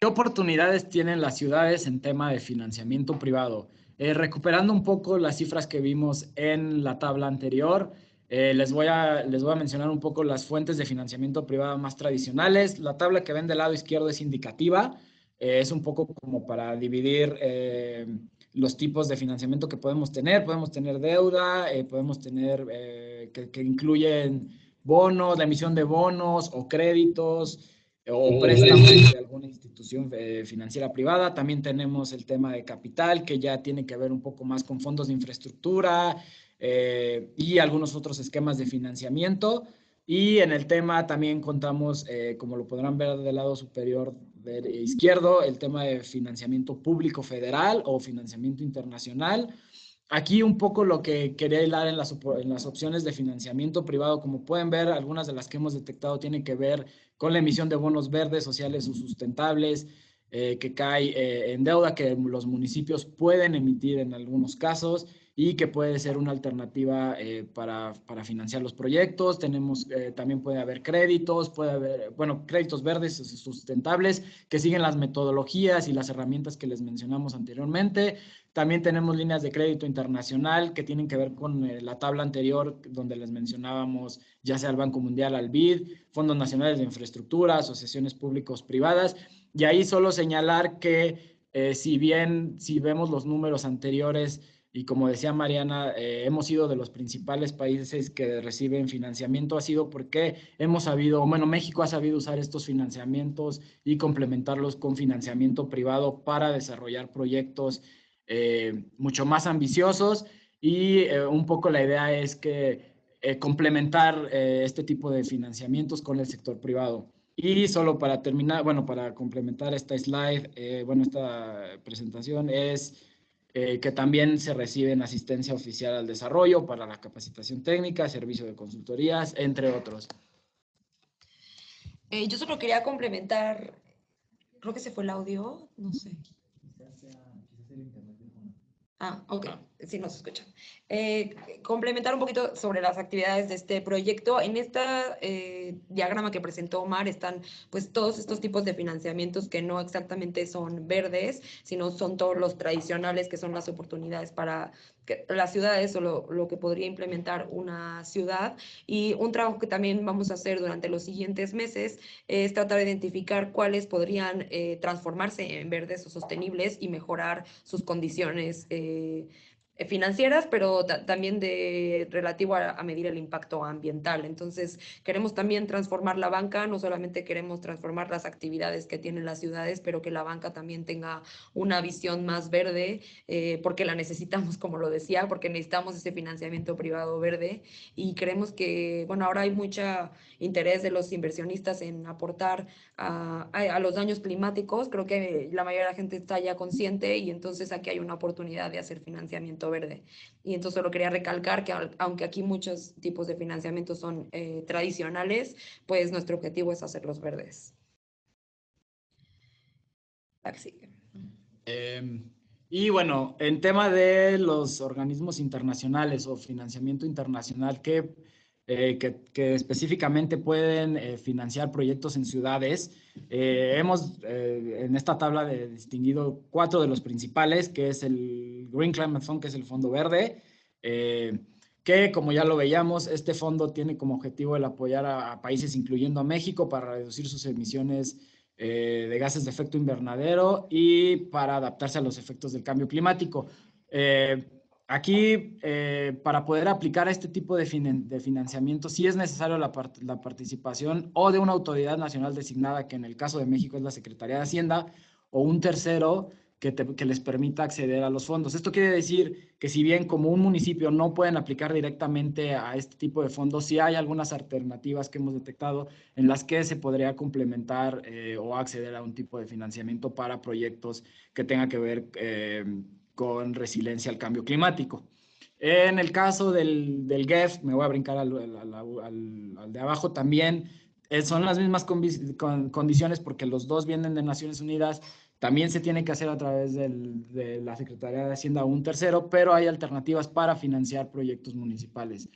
oportunidades tienen las ciudades en tema de financiamiento privado? Recuperando un poco las cifras que vimos en la tabla anterior, les voy a mencionar un poco las fuentes de financiamiento privado más tradicionales. La tabla que ven del lado izquierdo es indicativa, es un poco como para dividir los tipos de financiamiento que podemos tener. Podemos tener deuda, podemos tener que incluyen bonos, la emisión de bonos o créditos o préstamos de alguna institución financiera privada. También tenemos el tema de capital, que ya tiene que ver un poco más con fondos de infraestructura y algunos otros esquemas de financiamiento. Y en el tema también contamos, como lo podrán ver del lado superior izquierdo, el tema de financiamiento público federal o financiamiento internacional. Aquí un poco lo que quería hilar en las opciones de financiamiento privado, como pueden ver, algunas de las que hemos detectado tienen que ver con la emisión de bonos verdes, sociales o sustentables, que cae en deuda que los municipios pueden emitir en algunos casos, y que puede ser una alternativa para financiar los proyectos. También puede haber créditos, puede haber, bueno, créditos verdes sustentables que siguen las metodologías y las herramientas que les mencionamos anteriormente. También tenemos líneas de crédito internacional que tienen que ver con la tabla anterior, donde les mencionábamos ya sea el Banco Mundial, al BID, Fondos Nacionales de Infraestructura, asociaciones públicos privadas. Y ahí solo señalar que si vemos los números anteriores y como decía Mariana, hemos sido de los principales países que reciben financiamiento, ha sido porque hemos sabido, bueno, México ha sabido usar estos financiamientos y complementarlos con financiamiento privado para desarrollar proyectos mucho más ambiciosos y un poco la idea es que complementar este tipo de financiamientos con el sector privado. Y solo para terminar, bueno, para complementar esta slide, bueno, esta presentación es que también se reciben asistencia oficial al desarrollo para la capacitación técnica, servicio de consultorías, entre otros. Yo solo quería complementar, creo que se fue el audio, no sé. Ah, ok, sí nos escuchan. Complementar un poquito sobre las actividades de este proyecto. En este diagrama que presentó Omar están pues todos estos tipos de financiamientos que no exactamente son verdes, sino son todos los tradicionales que son las oportunidades para las ciudades o lo que podría implementar una ciudad. Y un trabajo que también vamos a hacer durante los siguientes meses es tratar de identificar cuáles podrían transformarse en verdes o sostenibles y mejorar sus condiciones financieras, pero también de relativo a medir el impacto ambiental. Entonces, queremos también transformar la banca, no solamente queremos transformar las actividades que tienen las ciudades, pero que la banca también tenga una visión más verde, porque la necesitamos, como lo decía, porque necesitamos ese financiamiento privado verde y creemos que, bueno, ahora hay mucho interés de los inversionistas en aportar a los daños climáticos. Creo que la mayoría de la gente está ya consciente y entonces aquí hay una oportunidad de hacer financiamiento verde. Y entonces solo quería recalcar que aunque aquí muchos tipos de financiamiento son tradicionales, pues nuestro objetivo es hacerlos verdes. Así. Y bueno, en tema de los organismos internacionales o financiamiento internacional que específicamente pueden financiar proyectos en ciudades, hemos en esta tabla distinguido 4 de los principales, que es el Green Climate Fund, que es el Fondo Verde, que como ya lo veíamos, este fondo tiene como objetivo el apoyar a países, incluyendo a México, para reducir sus emisiones de gases de efecto invernadero y para adaptarse a los efectos del cambio climático. Aquí, para poder aplicar este tipo de financiamiento, sí es necesario la participación o de una autoridad nacional designada, que en el caso de México es la Secretaría de Hacienda, o un tercero que les permita acceder a los fondos. Esto quiere decir que si bien como un municipio no pueden aplicar directamente a este tipo de fondos, sí hay algunas alternativas que hemos detectado en las que se podría complementar o acceder a un tipo de financiamiento para proyectos que tengan que ver con resiliencia al cambio climático. En el caso del GEF, me voy a brincar al de abajo también, son las mismas condiciones porque los dos vienen de Naciones Unidas. También se tiene que hacer a través de la Secretaría de Hacienda o un tercero, pero hay alternativas para financiar proyectos municipales.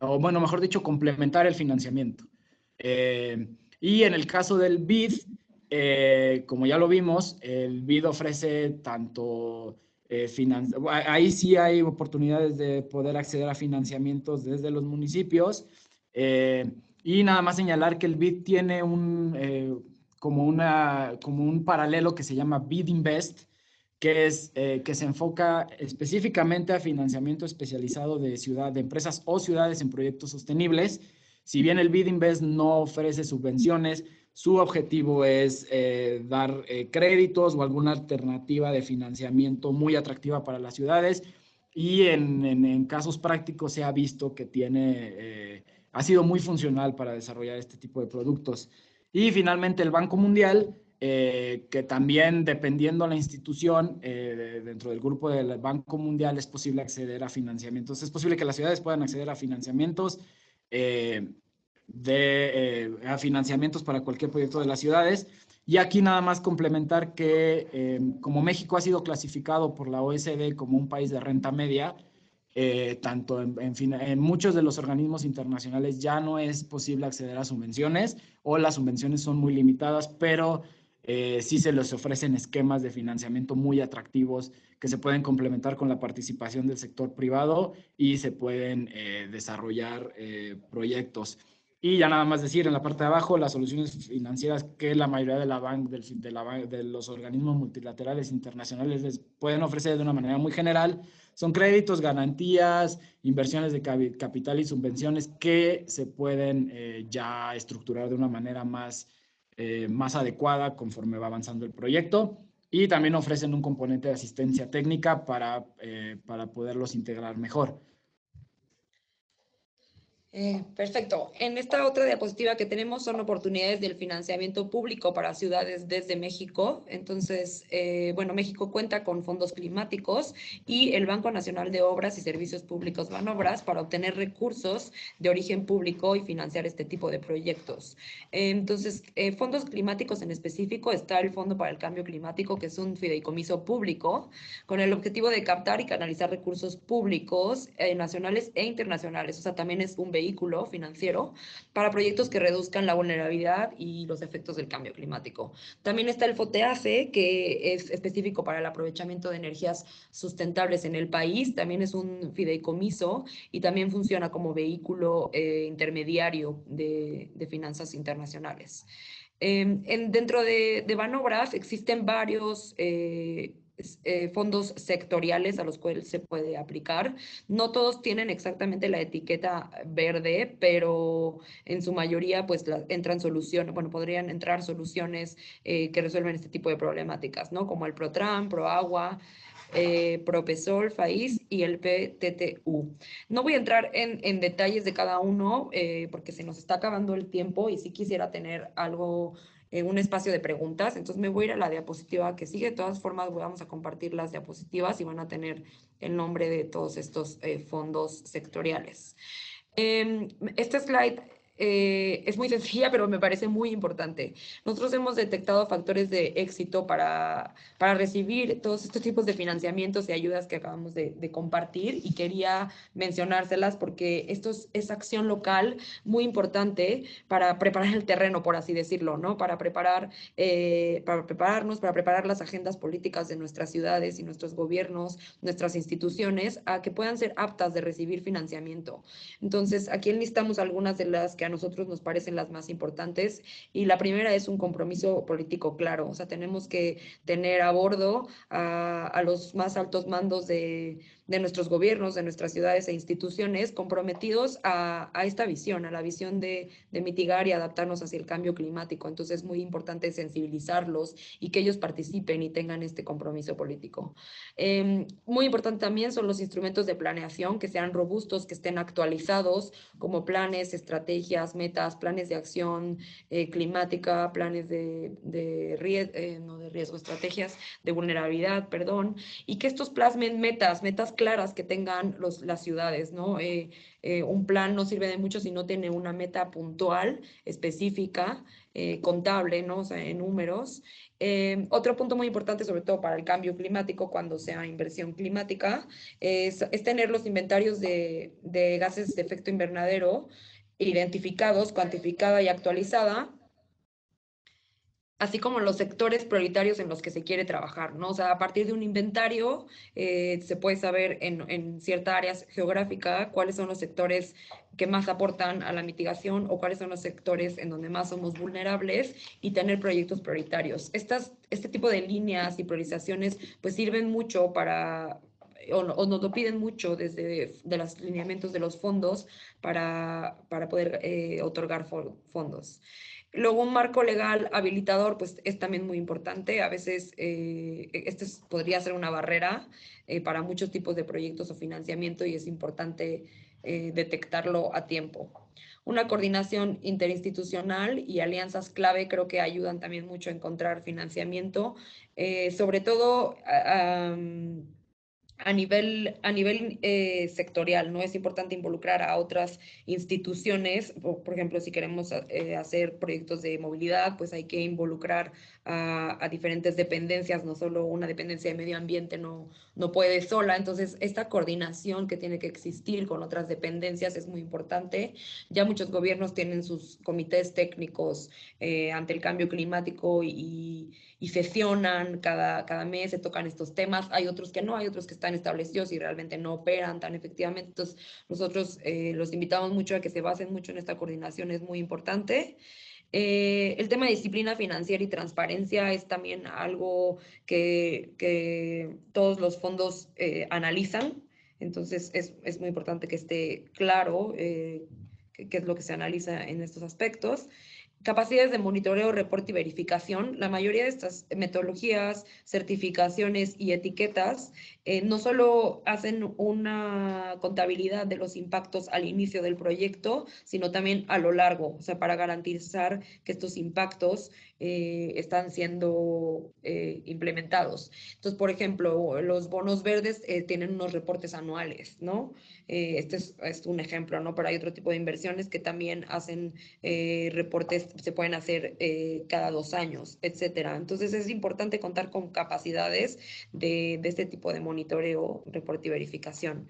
O bueno, mejor dicho, complementar el financiamiento. Y en el caso del BID, como ya lo vimos, el BID ofrece tanto ahí sí hay oportunidades de poder acceder a financiamientos desde los municipios. Y nada más señalar que el BID tiene como un paralelo que se llama BID Invest, que se enfoca específicamente a financiamiento especializado de empresas o ciudades en proyectos sostenibles. Si bien el BID Invest no ofrece subvenciones, su objetivo es dar créditos o alguna alternativa de financiamiento muy atractiva para las ciudades, y en casos prácticos se ha visto que ha sido muy funcional para desarrollar este tipo de productos. Y finalmente el Banco Mundial, que también, dependiendo de la institución, dentro del grupo del Banco Mundial es posible acceder a financiamientos. Es posible que las ciudades puedan acceder a financiamientos, a financiamientos para cualquier proyecto de las ciudades. Y aquí nada más complementar que como México ha sido clasificado por la OECD como un país de renta media, tanto en muchos de los organismos internacionales ya no es posible acceder a subvenciones, o las subvenciones son muy limitadas, pero sí se les ofrecen esquemas de financiamiento muy atractivos que se pueden complementar con la participación del sector privado y se pueden desarrollar proyectos. Y ya nada más decir en la parte de abajo, las soluciones financieras que la mayoría de, de los organismos multilaterales internacionales les pueden ofrecer de una manera muy general son créditos, garantías, inversiones de capital y subvenciones que se pueden ya estructurar de una manera más adecuada conforme va avanzando el proyecto. Y también ofrecen un componente de asistencia técnica para poderlos integrar mejor. Perfecto. En esta otra diapositiva que tenemos son oportunidades del financiamiento público para ciudades desde México. Entonces, bueno, México cuenta con fondos climáticos y el Banco Nacional de Obras y Servicios Públicos Banobras para obtener recursos de origen público y financiar este tipo de proyectos. Entonces, fondos climáticos en específico está el Fondo para el Cambio Climático, que es un fideicomiso público con el objetivo de captar y canalizar recursos públicos nacionales e internacionales. O sea, también es un vehículo financiero para proyectos que reduzcan la vulnerabilidad y los efectos del cambio climático. También está el FOTEAFE, que es específico para el aprovechamiento de energías sustentables en el país. También es un fideicomiso y también funciona como vehículo intermediario de finanzas internacionales. Dentro de Banobras existen varios fondos sectoriales a los cuales se puede aplicar. No todos tienen exactamente la etiqueta verde, pero en su mayoría pues entran soluciones, bueno, podrían entrar soluciones que resuelven este tipo de problemáticas, ¿no? Como el ProTran, ProAgua, Propesol, FAIS y el PTTU. No voy a entrar en detalles de cada uno porque se nos está acabando el tiempo y sí quisiera tener algo, un espacio de preguntas. Entonces me voy a ir a la diapositiva que sigue. De todas formas, vamos a compartir las diapositivas y van a tener el nombre de todos estos fondos sectoriales. Este slide es muy sencilla, pero me parece muy importante. Nosotros hemos detectado factores de éxito para recibir todos estos tipos de financiamientos y ayudas que acabamos de compartir y quería mencionárselas porque esto es acción local muy importante para preparar el terreno, por así decirlo, ¿no? Para prepararnos, para preparar las agendas políticas de nuestras ciudades y nuestros gobiernos, nuestras instituciones, a que puedan ser aptas de recibir financiamiento. Entonces, aquí enlistamos algunas de las que a nosotros nos parecen las más importantes y la primera es un compromiso político claro, o sea, tenemos que tener a bordo a los más altos mandos de nuestros gobiernos, de nuestras ciudades e instituciones comprometidos a esta visión, a la visión de mitigar y adaptarnos hacia el cambio climático. Entonces es muy importante sensibilizarlos y que ellos participen y tengan este compromiso político. Muy importante también son los instrumentos de planeación que sean robustos, que estén actualizados, como planes, estrategias, metas, planes de acción climática, planes no de riesgo, estrategias de vulnerabilidad, perdón, y que estos plasmen metas claras que tengan las ciudades, ¿no? Un plan no sirve de mucho si no tiene una meta puntual, específica, contable, ¿no? O sea, en números. Otro punto muy importante, sobre todo para el cambio climático, cuando sea inversión climática, es tener los inventarios de gases de efecto invernadero identificados, cuantificada y actualizada, así como los sectores prioritarios en los que se quiere trabajar, ¿no? O sea, a partir de un inventario se puede saber en cierta área geográfica cuáles son los sectores que más aportan a la mitigación o cuáles son los sectores en donde más somos vulnerables y tener proyectos prioritarios. Este tipo de líneas y priorizaciones pues sirven mucho o nos lo piden mucho desde de los lineamientos de los fondos para poder otorgar fondos. Luego, un marco legal habilitador, pues es también muy importante. A veces podría ser una barrera para muchos tipos de proyectos o financiamiento y es importante detectarlo a tiempo. Una coordinación interinstitucional y alianzas clave creo que ayudan también mucho a encontrar financiamiento, sobre todo a nivel sectorial, ¿no? Es importante involucrar a otras instituciones, por ejemplo, si queremos hacer proyectos de movilidad, pues hay que involucrar a diferentes dependencias, no solo una dependencia de medio ambiente no puede sola. Entonces, esta coordinación que tiene que existir con otras dependencias es muy importante. Ya muchos gobiernos tienen sus comités técnicos ante el cambio climático y sesionan cada mes, se tocan estos temas. Hay otros que no, hay otros que están establecidos y realmente no operan tan efectivamente. Entonces, nosotros los invitamos mucho a que se basen mucho en esta coordinación, es muy importante. El tema de disciplina financiera y transparencia es también algo que todos los fondos analizan, entonces es muy importante que esté claro qué es lo que se analiza en estos aspectos. Capacidades de monitoreo, reporte y verificación. La mayoría de estas metodologías, certificaciones y etiquetas no solo hacen una contabilidad de los impactos al inicio del proyecto, sino también a lo largo, o sea, para garantizar que estos impactos están siendo implementados. Entonces, por ejemplo, los bonos verdes tienen unos reportes anuales, ¿no? Este es un ejemplo, ¿no? Pero hay otro tipo de inversiones que también hacen reportes, se pueden hacer cada 2 años, etcétera. Entonces es importante contar con capacidades de este tipo de monitoreo, reporte y verificación.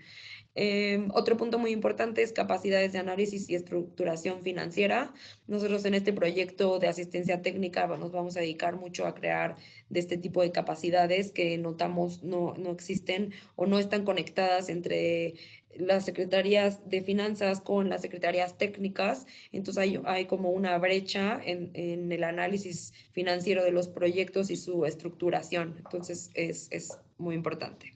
Otro punto muy importante es capacidades de análisis y estructuración financiera. Nosotros en este proyecto de asistencia técnica nos vamos a dedicar mucho a crear de este tipo de capacidades que notamos no existen o no están conectadas entre las secretarías de finanzas con las secretarías técnicas. Entonces hay como una brecha en el análisis financiero de los proyectos y su estructuración. Entonces es muy importante.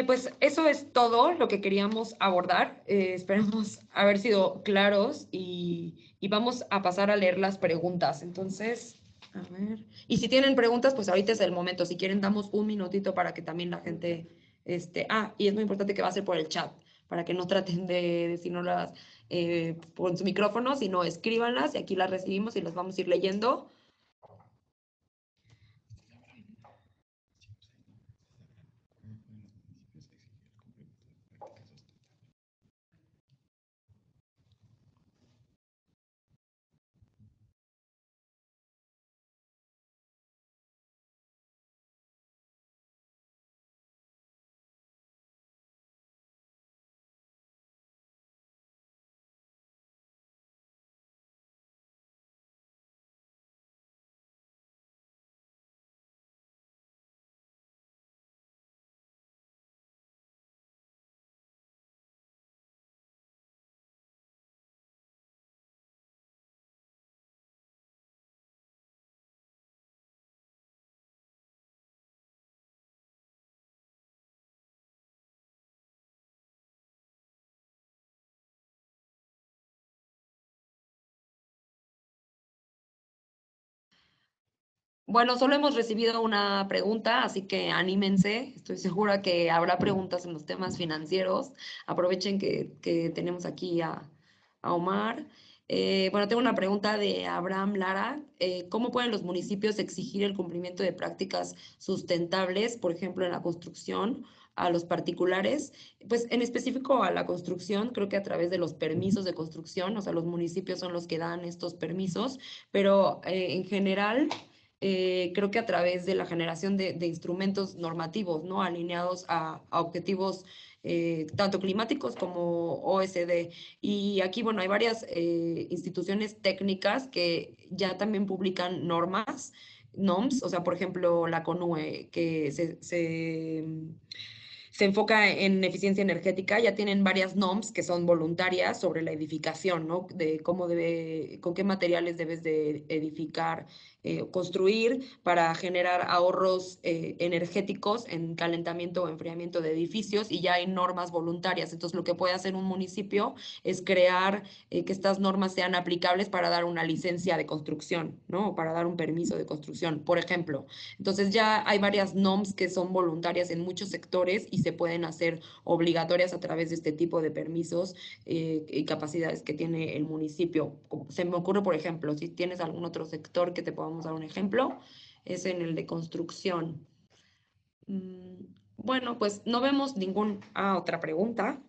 Pues eso es todo lo que queríamos abordar. Esperamos haber sido claros y vamos a pasar a leer las preguntas. Entonces, a ver. Y si tienen preguntas, pues ahorita es el momento. Si quieren, damos un minutito para que también la gente, y es muy importante que va a ser por el chat, para que no traten de decirnoslas por su micrófono, sino escríbanlas y aquí las recibimos y las vamos a ir leyendo. Bueno, solo hemos recibido una pregunta, así que anímense. Estoy segura que habrá preguntas en los temas financieros. Aprovechen que tenemos aquí a Omar. Bueno, tengo una pregunta de Abraham Lara. ¿Cómo pueden los municipios exigir el cumplimiento de prácticas sustentables, por ejemplo, en la construcción, a los particulares? Pues en específico a la construcción, creo que a través de los permisos de construcción, o sea, los municipios son los que dan estos permisos, pero en general creo que a través de la generación de instrumentos normativos, ¿no? Alineados a objetivos tanto climáticos como OSD. Y aquí, bueno, hay varias instituciones técnicas que ya también publican normas, NOMS, o sea, por ejemplo, la CONUE, que se enfoca en eficiencia energética, ya tienen varias NOMS que son voluntarias sobre la edificación, ¿no? De cómo con qué materiales debes de edificar, construir para generar ahorros energéticos en calentamiento o enfriamiento de edificios y ya hay normas voluntarias. Entonces, lo que puede hacer un municipio es crear que estas normas sean aplicables para dar una licencia de construcción, ¿no? O para dar un permiso de construcción, por ejemplo. Entonces, ya hay varias NOMS que son voluntarias en muchos sectores y se pueden hacer obligatorias a través de este tipo de permisos y capacidades que tiene el municipio. Se me ocurre, por ejemplo, si tienes algún otro sector que te podamos dar un ejemplo, es en el de construcción. Bueno, pues no vemos otra pregunta.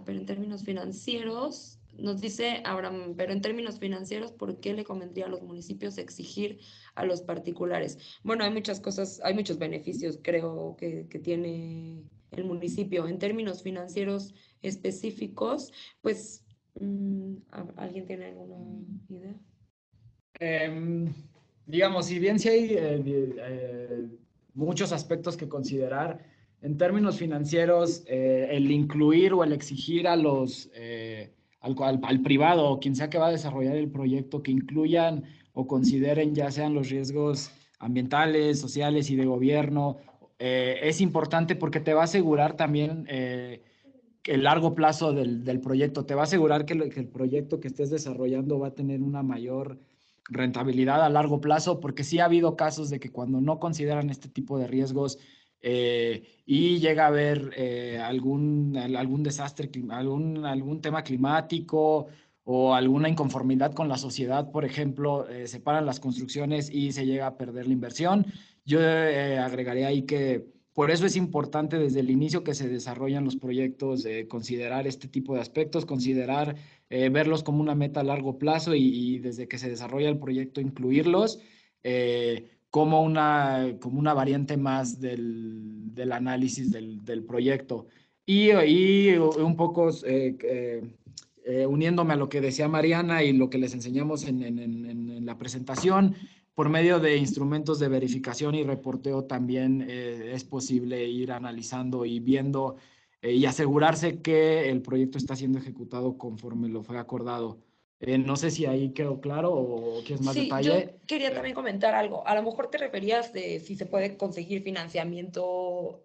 Pero en términos financieros, Nos dice Abraham, pero en términos financieros, ¿por qué le convendría a los municipios exigir a los particulares? Bueno, hay muchas cosas, hay muchos beneficios, creo, que tiene el municipio. En términos financieros específicos, pues, ¿alguien tiene alguna idea? Em, digamos, si bien sí hay muchos aspectos que considerar, en términos financieros, el incluir o el exigir a al privado o quien sea que va a desarrollar el proyecto que incluyan o consideren ya sean los riesgos ambientales, sociales y de gobierno, es importante porque te va a asegurar también el largo plazo del proyecto. Te va a asegurar que el proyecto que estés desarrollando va a tener una mayor rentabilidad a largo plazo, porque sí ha habido casos de que cuando no consideran este tipo de riesgos y llega a haber algún desastre, algún tema climático o alguna inconformidad con la sociedad, por ejemplo, se paran las construcciones y se llega a perder la inversión. Yo agregaría ahí que por eso es importante desde el inicio que se desarrollan los proyectos, considerar este tipo de aspectos, considerar verlos como una meta a largo plazo y desde que se desarrolla el proyecto incluirlos como una variante más del análisis del proyecto. Y un poco uniéndome a lo que decía Mariana y lo que les enseñamos en la presentación, por medio de instrumentos de verificación y reporteo también es posible ir analizando y viendo y asegurarse que el proyecto está siendo ejecutado conforme lo fue acordado. No sé si ahí quedó claro o quieres más Sí, yo detalle. quería también comentar algo. A lo mejor te referías de si se puede conseguir financiamiento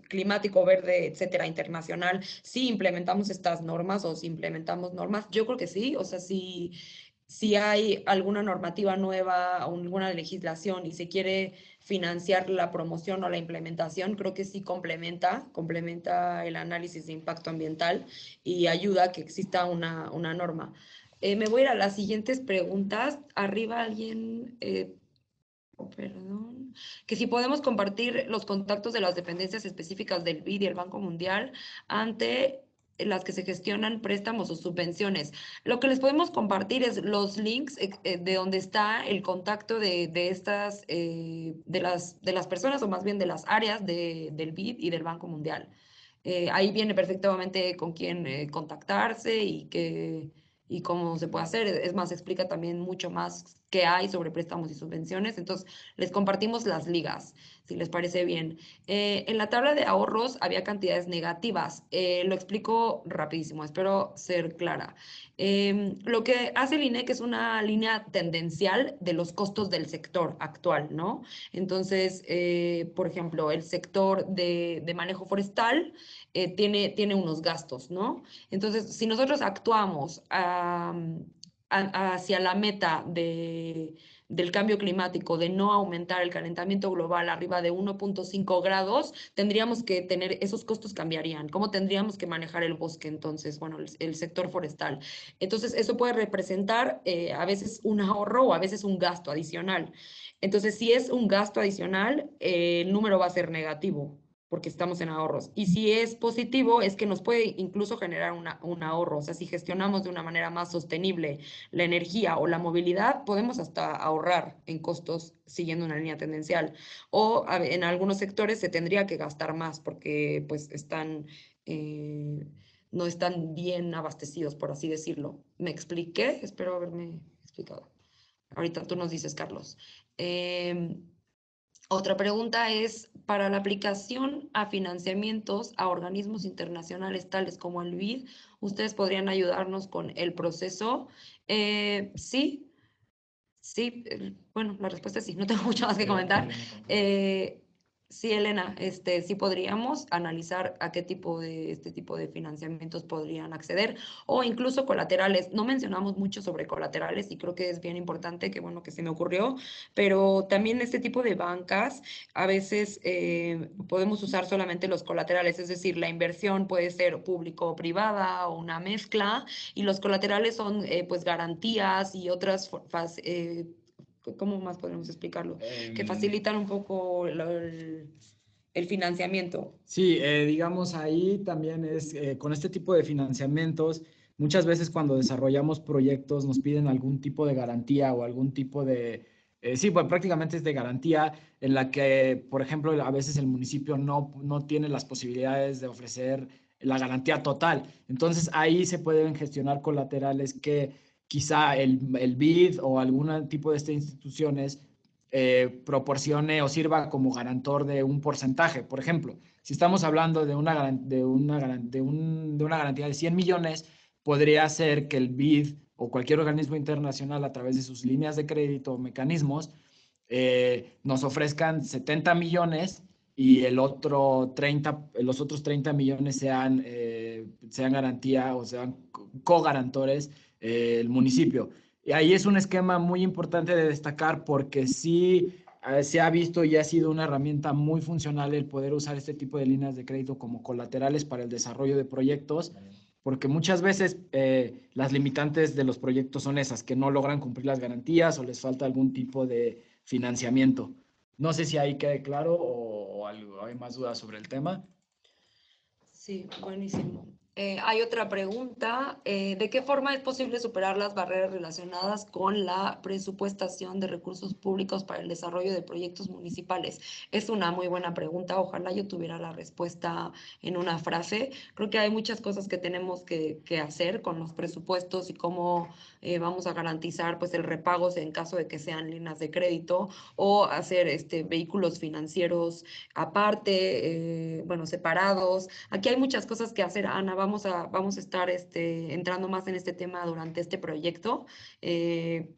climático, verde, etcétera, internacional, si implementamos estas normas o si implementamos normas. Yo creo que sí, o sea, si hay alguna normativa nueva o alguna legislación y se quiere financiar la promoción o la implementación, creo que sí complementa el análisis de impacto ambiental y ayuda a que exista una norma. Me voy a ir a las siguientes preguntas. Arriba alguien, perdón, que si podemos compartir los contactos de las dependencias específicas del BID y el Banco Mundial ante las que se gestionan préstamos o subvenciones. Lo que les podemos compartir es los links de donde está el contacto de estas, de las personas o más bien de las áreas del BID y del Banco Mundial. Ahí viene perfectamente con quién contactarse y cómo se puede hacer. Es más, explica también mucho más qué hay sobre préstamos y subvenciones. Entonces, les compartimos las ligas, si les parece bien. En la tabla de ahorros había cantidades negativas. Lo explico rapidísimo, espero ser clara. Lo que hace el INEC es una línea tendencial de los costos del sector actual, ¿no? Entonces, por ejemplo, el sector de manejo forestal tiene unos gastos, ¿no? Entonces, si nosotros actuamos hacia la meta del cambio climático, de no aumentar el calentamiento global arriba de 1.5 grados, tendríamos que tener, esos costos cambiarían. ¿Cómo tendríamos que manejar el bosque entonces? Bueno, el sector forestal. Entonces, eso puede representar a veces un ahorro o a veces un gasto adicional. Entonces, si es un gasto adicional, el número va a ser negativo porque estamos en ahorros. Y si es positivo, es que nos puede incluso generar un ahorro. O sea, si gestionamos de una manera más sostenible la energía o la movilidad, podemos hasta ahorrar en costos siguiendo una línea tendencial. O en algunos sectores se tendría que gastar más porque pues no están bien abastecidos, por así decirlo. ¿Me expliqué? Espero haberme explicado. Ahorita tú nos dices, Carlos. Otra pregunta es, para la aplicación a financiamientos a organismos internacionales tales como el BID, ¿ustedes podrían ayudarnos con el proceso? Sí, sí, bueno, la respuesta es sí, no tengo mucho más que comentar. Sí, Elena, sí podríamos analizar a qué tipo de este tipo de financiamientos podrían acceder o incluso colaterales. No mencionamos mucho sobre colaterales y creo que es bien importante, que bueno que se me ocurrió, pero también este tipo de bancas a veces podemos usar solamente los colaterales, es decir, la inversión puede ser público o privada o una mezcla y los colaterales son pues garantías y otras ¿cómo más podemos explicarlo? Que facilitan un poco el financiamiento. Sí, digamos ahí también es, con este tipo de financiamientos, Muchas veces cuando desarrollamos proyectos nos piden algún tipo de garantía o algún tipo de, sí, pues prácticamente es de garantía en la que, por ejemplo, a veces el municipio no tiene las posibilidades de ofrecer la garantía total. Entonces ahí se pueden gestionar colaterales que quizá el BID o algún tipo de estas instituciones proporcione o sirva como garantor de un porcentaje. Por ejemplo, si estamos hablando de una garantía de 100 millones, podría ser que el BID o cualquier organismo internacional a través de sus líneas de crédito o mecanismos nos ofrezcan 70 millones y los otros 30 millones sean garantía o sean cogarantores el municipio. Y ahí es un esquema muy importante de destacar porque sí se ha visto y ha sido una herramienta muy funcional el poder usar este tipo de líneas de crédito como colaterales para el desarrollo de proyectos, porque muchas veces las limitantes de los proyectos son esas, que no logran cumplir las garantías o les falta algún tipo de financiamiento. No sé si ahí quede claro o hay más dudas sobre el tema. Sí, buenísimo. Hay otra pregunta. ¿De qué forma es posible superar las barreras relacionadas con la presupuestación de recursos públicos para el desarrollo de proyectos municipales? Es una muy buena pregunta. Ojalá yo tuviera la respuesta en una frase. Creo que hay muchas cosas que tenemos que hacer con los presupuestos y cómo vamos a garantizar pues, el repago en caso de que sean líneas de crédito o hacer vehículos financieros aparte, bueno, separados. Aquí hay muchas cosas que hacer, Ana. Vamos a estar entrando más en este tema durante este proyecto,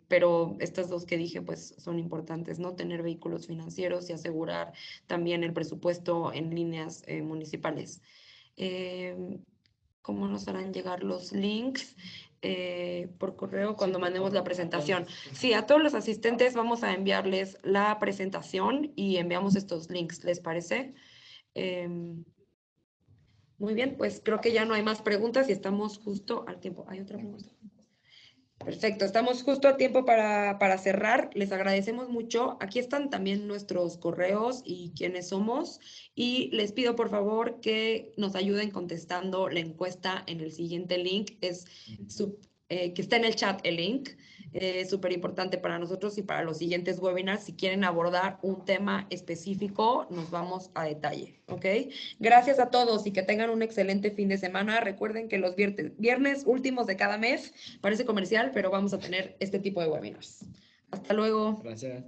pero estas dos que dije, pues son importantes, ¿no? Tener vehículos financieros y asegurar también el presupuesto en líneas municipales. Eh, ¿Cómo nos harán llegar los links? Por correo cuando mandemos la presentación. Sí, a todos los asistentes vamos a enviarles la presentación y enviamos estos links, ¿les parece? Muy bien, pues creo que ya no hay más preguntas y estamos justo al tiempo. ¿Hay otra pregunta? Perfecto, estamos justo a tiempo para cerrar. Les agradecemos mucho. Aquí están también nuestros correos y quiénes somos. Y les pido por favor que nos ayuden contestando la encuesta en el siguiente link. Que está en el chat el link. Es súper importante para nosotros y para los siguientes webinars. Si quieren abordar un tema específico, nos vamos a detalle. ¿Ok? Gracias a todos y que tengan un excelente fin de semana. Recuerden que los viernes últimos de cada mes, parece comercial, pero vamos a tener este tipo de webinars. Hasta luego. Gracias.